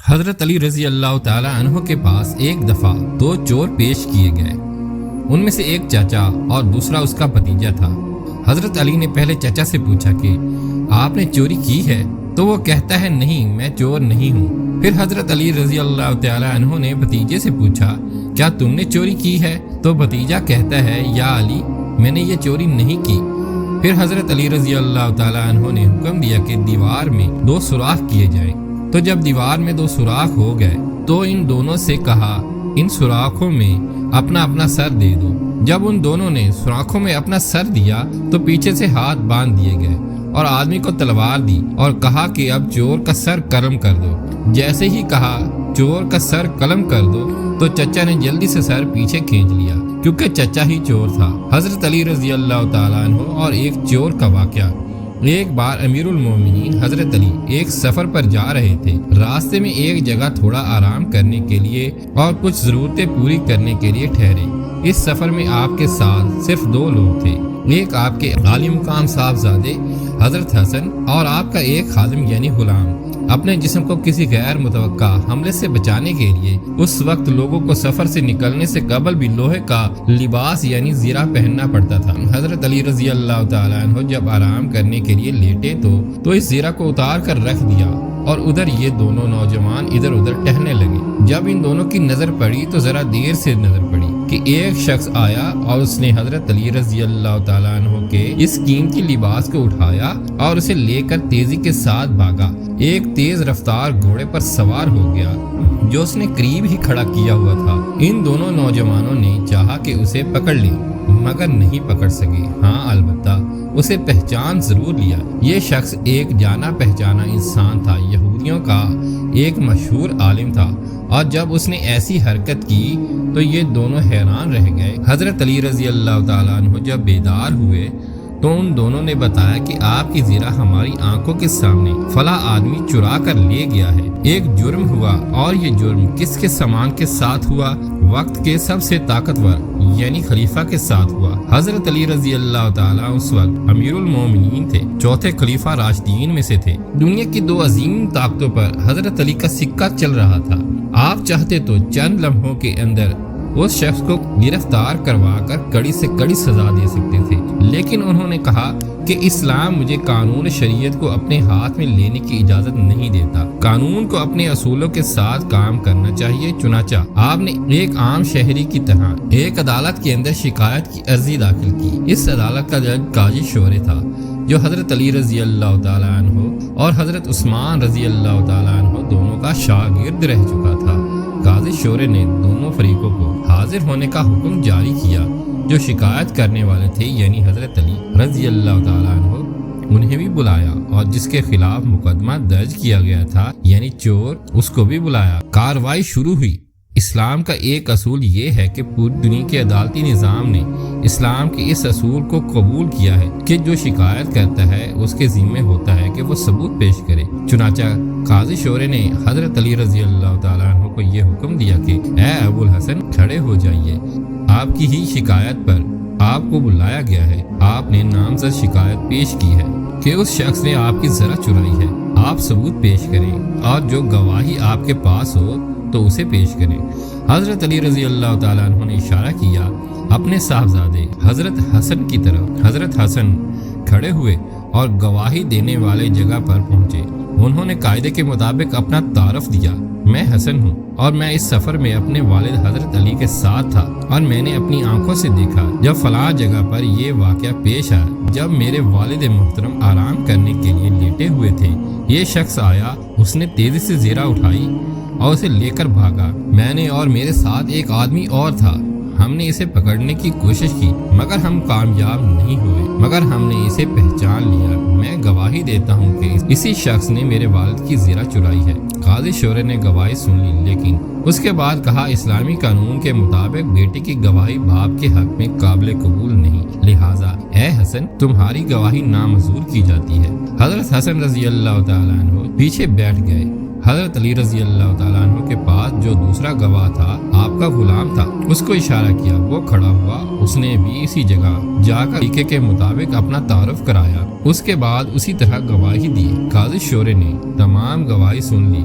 حضرت علی رضی اللہ تعالی عنہ کے پاس ایک دفعہ 2 چور پیش کیے گئے۔ ان میں سے ایک چچا اور دوسرا اس کا بھتیجا تھا۔ حضرت علی نے پہلے چچا سے پوچھا کہ آپ نے چوری کی ہے؟ تو وہ کہتا ہے نہیں، میں چور نہیں ہوں۔ پھر حضرت علی رضی اللہ تعالی عنہ نے بھتیجے سے پوچھا کیا تم نے چوری کی ہے؟ تو بھتیجا کہتا ہے یا علی، میں نے یہ چوری نہیں کی۔ پھر حضرت علی رضی اللہ تعالی عنہ نے حکم دیا کہ دیوار میں 2 سوراخ کیے جائیں۔ تو جب دیوار میں 2 سوراخ ہو گئے تو ان دونوں سے کہا ان سوراخوں میں اپنا اپنا سر دے دو۔ جب ان دونوں نے سوراخوں میں اپنا سر دیا تو پیچھے سے ہاتھ باندھ دیے گئے اور آدمی کو تلوار دی اور کہا کہ اب چور کا سر قلم کر دو۔ جیسے ہی کہا چور کا سر قلم کر دو تو چچا نے جلدی سے سر پیچھے کھینچ لیا کیونکہ چچا ہی چور تھا۔ حضرت علی رضی اللہ تعالیٰ عنہ اور ایک چور کا واقعہ۔ ایک بار امیر المومنین حضرت علی ایک سفر پر جا رہے تھے۔ راستے میں ایک جگہ تھوڑا آرام کرنے کے لیے اور کچھ ضرورتیں پوری کرنے کے لیے ٹھہرے۔ اس سفر میں آپ کے ساتھ صرف 2 لوگ تھے، ایک آپ کے عالی مقام صاحبزادے حضرت حسن اور آپ کا ایک خادم یعنی غلام۔ اپنے جسم کو کسی غیر متوقع حملے سے بچانے کے لیے اس وقت لوگوں کو سفر سے نکلنے سے قبل بھی لوہے کا لباس یعنی زیرہ پہننا پڑتا تھا۔ حضرت علی رضی اللہ تعالیٰ عنہ جب آرام کرنے کے لیے لیٹے تو اس زیرہ کو اتار کر رکھ دیا اور ادھر یہ دونوں نوجوان ادھر ادھر ٹہلنے لگے۔ جب ان دونوں کی نظر پڑی تو ذرا دیر سے نظر پڑی کہ ایک شخص آیا اور اس نے حضرت علی رضی اللہ تعالیٰ عنہ کے اس قیمتی لباس کو اٹھایا اور اسے لے کر تیزی کے ساتھ بھاگا۔ ایک تیز رفتار گھوڑے پر سوار ہو گیا جو اس نے قریب ہی کھڑا کیا ہوا تھا۔ ان دونوں نوجوانوں نے چاہا کہ اسے پکڑ لیں مگر نہیں پکڑ سکے۔ ہاں البتہ اسے پہچان ضرور لیا۔ یہ شخص ایک جانا پہچانا انسان تھا، یہودیوں کا ایک مشہور عالم تھا، اور جب اس نے ایسی حرکت کی تو یہ دونوں حیران رہ گئے۔ حضرت علی رضی اللہ تعالیٰ عنہ جب بیدار ہوئے تو ان دونوں نے بتایا کہ آپ کی زیرہ ہماری آنکھوں کے سامنے فلاں آدمی چرا کر لے گیا ہے۔ ایک جرم ہوا، اور یہ جرم کس کے سامان کے ساتھ ہوا؟ وقت کے سب سے طاقتور یعنی خلیفہ کے ساتھ ہوا۔ حضرت علی رضی اللہ تعالیٰ اس وقت امیر المومنین تھے، 4تھے خلیفہ راشدین میں سے تھے۔ دنیا کی 2 عظیم طاقتوں پر حضرت علی کا سکہ چل رہا تھا۔ آپ چاہتے تو چند لمحوں کے اندر اس شخص کو گرفتار کروا کر کڑی سے کڑی سزا دے سکتے تھے، لیکن انہوں نے کہا کہ اسلام مجھے قانون شریعت کو اپنے ہاتھ میں لینے کی اجازت نہیں دیتا۔ قانون کو اپنے اصولوں کے ساتھ کام کرنا چاہیے۔ چنانچہ آپ نے ایک عام شہری کی طرح ایک عدالت کے اندر شکایت کی عرضی داخل کی۔ اس عدالت کا جج قاضی شورے تھا جو حضرت علی رضی اللہ تعالیٰ عنہ اور حضرت عثمان رضی اللہ تعالیٰ عنہ دونوں کا شاگرد رہ چکا تھا۔ قاضی شورے نے دونوں فریقوں کو حاضر ہونے کا حکم جاری کیا۔ جو شکایت کرنے والے تھے یعنی حضرت علی رضی اللہ تعالیٰ عنہ، انہیں بھی بلایا، اور جس کے خلاف مقدمہ درج کیا گیا تھا یعنی چور، اس کو بھی بلایا۔ کارروائی شروع ہوئی۔ اسلام کا ایک اصول یہ ہے کہ پوری دنیا کے عدالتی نظام نے اسلام کے اس اصول کو قبول کیا ہے کہ جو شکایت کرتا ہے اس کے ذمہ ہوتا ہے کہ وہ ثبوت پیش کرے۔ چنانچہ قاضی شورے نے حضرت علی رضی اللہ تعالیٰ عنہ کو یہ حکم دیا کہ اے ابو الحسن، کھڑے ہو جائیے، آپ کی ہی شکایت پر آپ کو بلایا گیا ہے۔ آپ نے نامزد شکایت پیش کی ہے کہ اس شخص نے آپ کی زرہ چرائی ہے۔ آپ ثبوت پیش کریں اور جو گواہی آپ کے پاس ہو تو اسے پیش کریں۔ حضرت علی رضی اللہ تعالیٰ عنہ نے اشارہ کیا اپنے صاحبزادے حضرت حسن کی طرف۔ حضرت حسن کھڑے ہوئے اور گواہی دینے والے جگہ پر پہنچے۔ انہوں نے قاعدے کے مطابق اپنا تعارف دیا، میں حسن ہوں اور میں اس سفر میں اپنے والد حضرت علی کے ساتھ تھا، اور میں نے اپنی آنکھوں سے دیکھا جب فلاں جگہ پر یہ واقعہ پیش آیا۔ جب میرے والد محترم آرام کرنے کے لیے لیٹے ہوئے تھے، یہ شخص آیا، اس نے تیزی سے زیرہ اٹھائی اور اسے لے کر بھاگا۔ میں نے اور میرے ساتھ ایک آدمی اور تھا، ہم نے اسے پکڑنے کی کوشش کی مگر ہم کامیاب نہیں ہوئے، مگر ہم نے اسے پہچان لیا۔ میں گواہی دیتا ہوں کہ اسی شخص نے میرے والد کی زیرہ چرائی ہے۔ قاضی شورے نے گواہی سن لی، لیکن اس کے بعد کہا اسلامی قانون کے مطابق بیٹے کی گواہی باپ کے حق میں قابل قبول نہیں، لہٰذا اے حسن، تمہاری گواہی نامنظور کی جاتی ہے۔ حضرت حسن رضی اللہ تعالیٰ عنہ پیچھے بیٹھ گئے۔ حضرت علی رضی اللہ تعالیٰ عنہ کے پاس جو دوسرا گواہ تھا آپ کا غلام تھا، اس کو اشارہ کیا، وہ کھڑا ہوا۔ اس نے بھی اسی جگہ جا کر طریقے کے مطابق اپنا تعارف کرایا۔ اس کے بعد اسی طرح گواہی دی۔ قاضی شورے نے تمام گواہی سن لی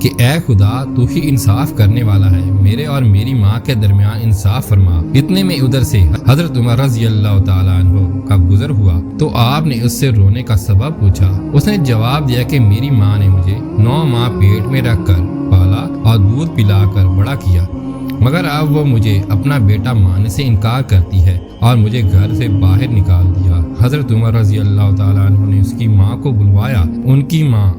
کہ اے خدا تو ہی انصاف کرنے والا ہے، میرے اور میری ماں کے درمیان انصاف فرما۔ اتنے میں ادھر سے حضرت عمر رضی اللہ تعالیٰ عنہ کا گزر ہوا تو آپ نے اس سے رونے کا سبب پوچھا۔ اس نے جواب دیا کہ میری ماں نے مجھے 9 ماہ پیٹ میں رکھ کر پالا اور دودھ پلا کر بڑا کیا، مگر اب وہ مجھے اپنا بیٹا ماننے سے انکار کرتی ہے اور مجھے گھر سے باہر نکال دیا۔ حضرت عمر رضی اللہ تعالیٰ عنہ نے اس کی ماں کو بلوایا۔ ان کی ماں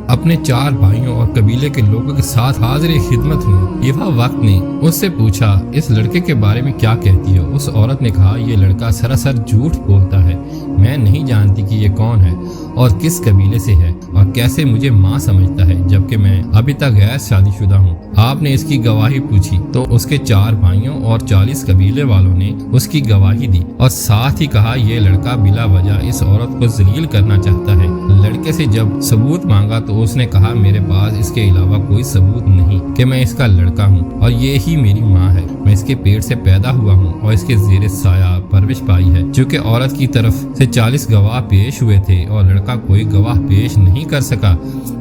اپنے 4 بھائیوں اور قبیلے کے لوگوں کے ساتھ حاضر خدمت ہوئی۔ یہ وقت نے اس سے پوچھا اس لڑکے کے بارے میں کیا کہتی ہو؟ اس عورت نے کہا یہ لڑکا سراسر جھوٹ بولتا ہے، میں نہیں جانتی کہ یہ کون ہے اور کس قبیلے سے ہے اور کیسے مجھے ماں سمجھتا ہے جبکہ میں ابھی تک غیر شادی شدہ ہوں۔ آپ نے اس کی گواہی پوچھی تو اس کے 4 بھائیوں اور 40 قبیلے والوں نے اس کی گواہی دی اور ساتھ ہی کہا یہ لڑکا بلا وجہ اس عورت کو ذلیل کرنا چاہتا ہے۔ لڑکے سے جب ثبوت مانگا تو اس نے کہا میرے پاس اس کے علاوہ کوئی ثبوت نہیں کہ میں اس کا لڑکا ہوں اور یہ ہی میری ماں ہے، میں اس کے پیٹ سے پیدا ہوا ہوں اور اس کے زیر سایہ پرورش پائی ہے۔ چونکہ عورت کی طرف سے 40 گواہ پیش ہوئے تھے اور لڑکا کوئی گواہ پیش نہیں کر سکا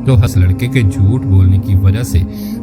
تو اس لڑکے کے جھوٹ بولنے کی وجہ سے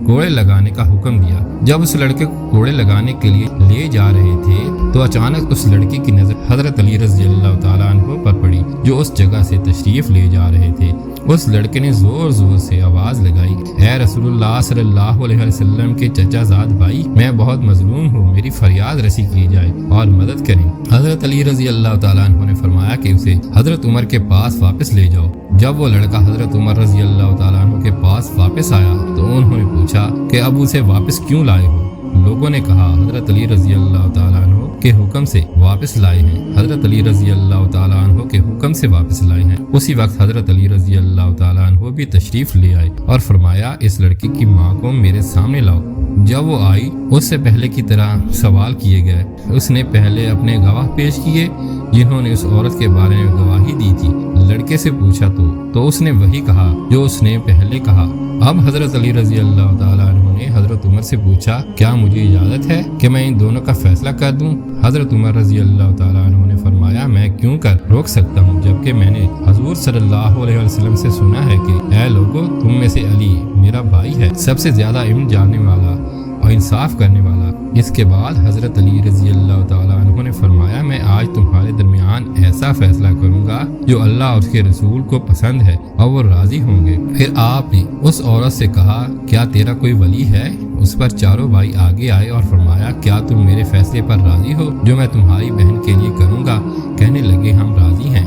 کوڑے لگانے کا حکم دیا۔ جب اس لڑکے کو کوڑے لگانے کے لیے لے جا رہے تھے تو اچانک اس لڑکے کی نظر حضرت علی رضی اللہ تعالیٰ عنہ پر پڑی جو اس جگہ سے تشریف لے جا رہے تھے۔ اس لڑکے نے زور زور سے آواز لگائی، اے رسول اللہ صلی اللہ علیہ وسلم کے چچا زاد بھائی، میں بہت مظلوم ہوں، میری فریاد رسی کی جائے اور مدد کریں۔ حضرت علی رضی اللہ تعالیٰ عنہ نے فرمایا کہ اسے حضرت عمر کے پاس واپس لے جاؤ۔ جب وہ لڑکا حضرت عمر رضی اللہ تعالیٰ عنہ کے پاس واپس آیا تو انہوں نے پوچھا کہ اب اسے واپس کیوں لائے ہو؟ لوگوں نے کہا حضرت علی رضی اللہ تعالیٰ عنہ کے حکم سے واپس لائے ہیں، حضرت علی رضی اللہ تعالیٰ عنہ کے حکم سے واپس لائے ہیں۔ اسی وقت حضرت علی رضی اللہ تعالیٰ عنہ بھی تشریف لے آئے اور فرمایا اس لڑکی کی ماں کو میرے سامنے لاؤ۔ جب وہ آئی اس سے پہلے کی طرح سوال کیے گئے۔ اس نے پہلے اپنے گواہ پیش کیے جنہوں نے اس عورت کے بارے میں گواہی دی تھی۔ لڑکے سے پوچھا تو اس نے وہی کہا جو اس نے پہلے کہا۔ اب حضرت علی رضی اللہ تعالیٰ عنہ نے حضرت عمر سے پوچھا کیا مجھے اجازت ہے کہ میں ان دونوں کا فیصلہ کر دوں؟ حضرت عمر رضی اللہ تعالیٰ عنہ نے فرمایا میں کیوں کر روک سکتا ہوں، جبکہ میں نے حضور صلی اللہ علیہ وسلم سے سنا ہے کہ اے لوگو تم میں سے علی میرا بھائی ہے، سب سے زیادہ علم جاننے والا اور انصاف کرنے والا۔ اس کے بعد حضرت علی رضی اللہ تعالیٰ عنہ نے فرمایا میں آج تمہارے درمیان ایسا فیصلہ کروں گا جو اللہ اور اس کے رسول کو پسند ہے اور وہ راضی ہوں گے۔ پھر آپ نے اس عورت سے کہا کیا تیرا کوئی ولی ہے؟ اس پر چاروں بھائی آگے آئے اور فرمایا کیا تم میرے فیصلے پر راضی ہو جو میں تمہاری بہن کے لیے کروں گا؟ کہنے لگے ہم راضی ہیں۔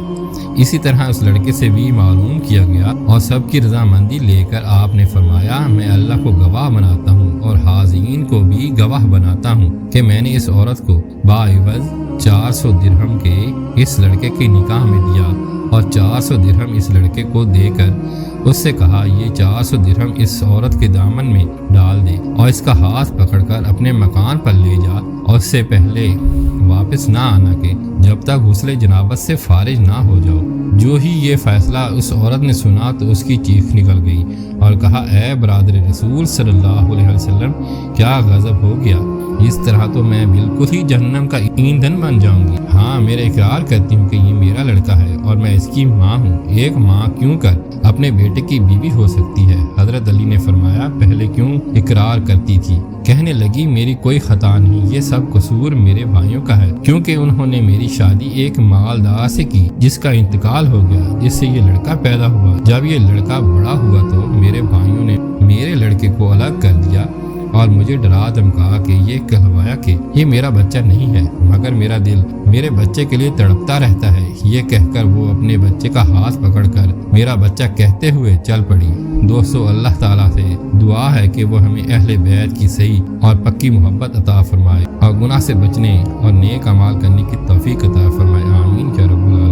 اسی طرح اس لڑکے سے بھی معلوم کیا گیا اور سب کی رضامندی لے کر آپ نے فرمایا میں اللہ کو گواہ بناتا ہوں اور حاضرین کو بھی گواہ بناتا ہوں کہ میں نے اس عورت کو باعوض 400 درہم کے اس لڑکے کے نکاح میں دیا اور 400 درہم اس لڑکے کو دے کر اس سے کہا یہ 400 درہم اس عورت کے دامن میں ڈال دے اور اس کا ہاتھ پکڑ کر اپنے مکان پر لے جا اور اس سے پہلے واپس نہ آنا کہ جب تک غسل جنابت سے فارغ نہ ہو جاؤ۔ جو ہی یہ فیصلہ اس عورت نے سنا تو اس کی چیخ نکل گئی اور کہا اے برادر رسول صلی اللہ علیہ وسلم کیا غضب ہو گیا، اس طرح تو میں بالکل ہی جہنم کا ایندھن بن جاؤں گی۔ ہاں میں اقرار کرتی ہوں کہ یہ میرا لڑکا ہے اور میں اس کی ماں ہوں۔ ایک ماں کیوں کر اپنے بیٹے کی بیوی ہو سکتی ہے؟ حضرت علی نے فرمایا پہلے کیوں اقرار کرتی تھی؟ کہنے لگی میری کوئی خطا نہیں، یہ سب قصور میرے بھائیوں کا ہے، کیونکہ انہوں نے میری شادی ایک مالدار سے کی جس کا انتقال ہو گیا، جس سے یہ لڑکا پیدا ہوا۔ جب یہ لڑکا بڑا ہوا تو میرے بھائیوں نے میرے لڑکے کو الگ کر دیا اور مجھے ڈرا دھمکا کہ یہ کہلوایا کہ یہ میرا بچہ نہیں ہے، مگر میرا دل میرے بچے کے لیے تڑپتا رہتا ہے۔ یہ کہہ کر وہ اپنے بچے کا ہاتھ پکڑ کر میرا بچہ کہتے ہوئے چل پڑی۔ دوستو اللہ تعالیٰ سے دعا ہے کہ وہ ہمیں اہل بیت کی صحیح اور پکی محبت عطا فرمائے اور گناہ سے بچنے اور نیک اعمال کرنے کی توفیق عطا فرمائے، آمین یا رب العالمین۔